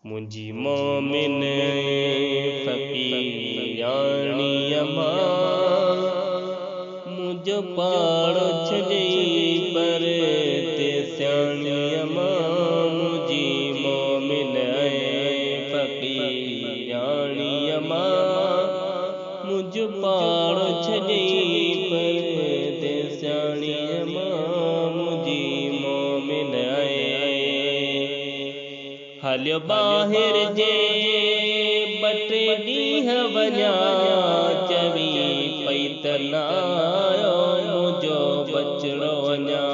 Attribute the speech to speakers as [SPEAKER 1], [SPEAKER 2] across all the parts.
[SPEAKER 1] मुंजी मोमिन फ़क़ीराणी अमा मुझ पाड़ छॾई पर ते स्याणी अमा मुंजी मोमिन फ़क़ीराणी अमा मुझ पाड़ छॾई पर ते स्याणी अमा मुंजी मोमिन हलियो ॿाहिरि जे ॿटे ॾींहं वञा चवी पई त न आयो मुंहिंजो बचड़ो अञा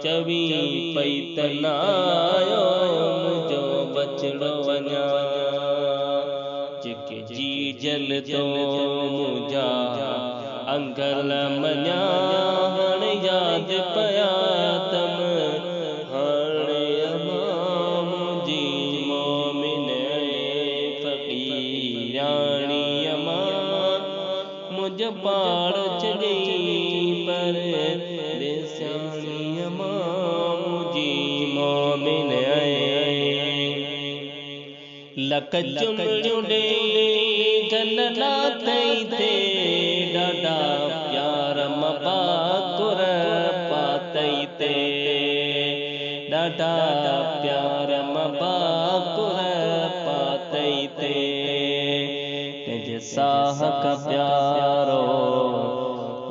[SPEAKER 1] चवी पई त न आयो मुंहिंजो बचड़ो अञा जेके जी जल तो मुंहिंजा अंगल मञा हाणे यादि पया तम मुझ पाड़ छॾई पर स्याणी अमा मुंजी मोमिन लख चुमड़ियूं ॾेई गलला तई थे ॾाढा प्यार मबाकुर पातई ते ॾाढा प्यार मबाकुर पातई ते साह का प्यारो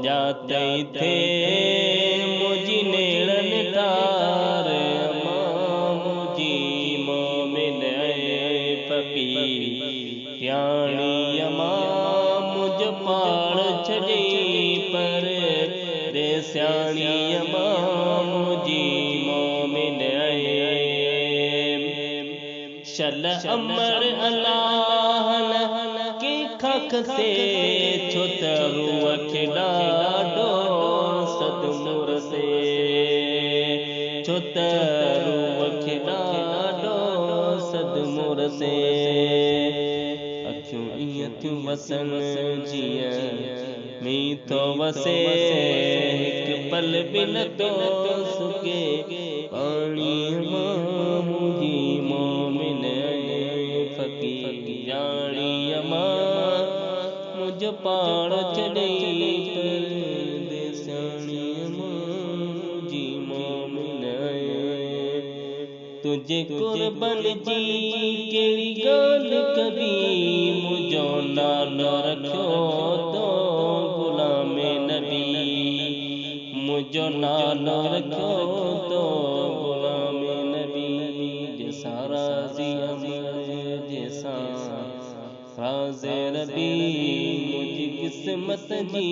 [SPEAKER 1] जातई थे मुझी नेड़न तार अमा मुझी मोमिन फ़क़ीराणी अमा मुझ पाड़ छॾई पर रे स्याणी अमा मुझी मोमिन शल अमर अल्लाह खख से छो त रूह खे ॾाढो सदमुर से छो त रूह खे ॾाढो सदमुर से अखियूं ईअं थियूं वसन जीअं मींहुं थो वसे हिकु पल बि नथो सुके पाणी मुंहिंजी मोमिन फ़क़ीराणी अमा मुझ पाड़ छॾई पर स्याणी अमा मुंजी मोमिन तुझे कुर्बन जी कहिड़ी ॻाल्हि कबी मुंहिंजो नालो रखियो तो ग़ुलामे नबी मुंहिंजो नालो रखियो तो ग़ुलामे नबी जैसा राज़ी अमर जैसा राज़े रबी मुझी किस्मत जी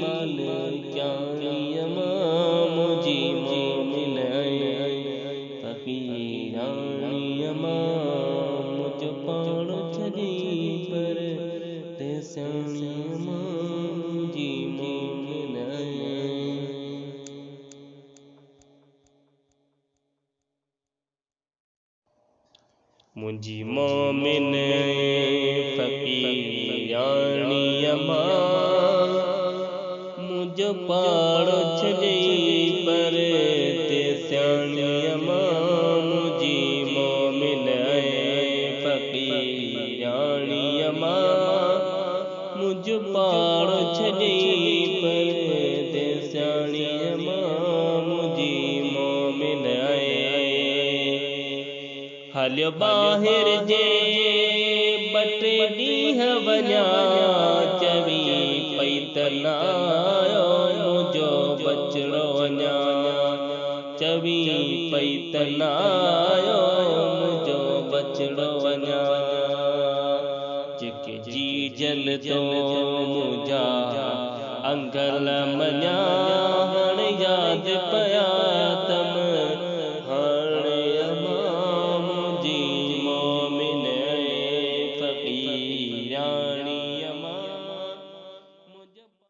[SPEAKER 1] मालिकाणी अमा मुझी मोमिन फ़क़ीराणी अमा मुझ पाड़ छॾई पर ते स्याणी अमा मुझी मोमिन मुंजी मोमिन फ़क़ीराणी अमा मुझ पाड़ छॾई पर ते स्याणी अमा मुंजी मोमिन फ़क़ीराणी अमा मुझ पाड़ छॾई पर ते स्याणी अमा मुंजी मोमिन हलियो ॿाहिरि जे ॿटे ॾींहं वञा चवी पई त न आयो मुंहिंजो बचड़ो अञा चवी पई त न आयो मुंहिंजो बचड़ो अञा जेके जी जल तो मुंहिंजा अंगल मञा हाणे यादि पया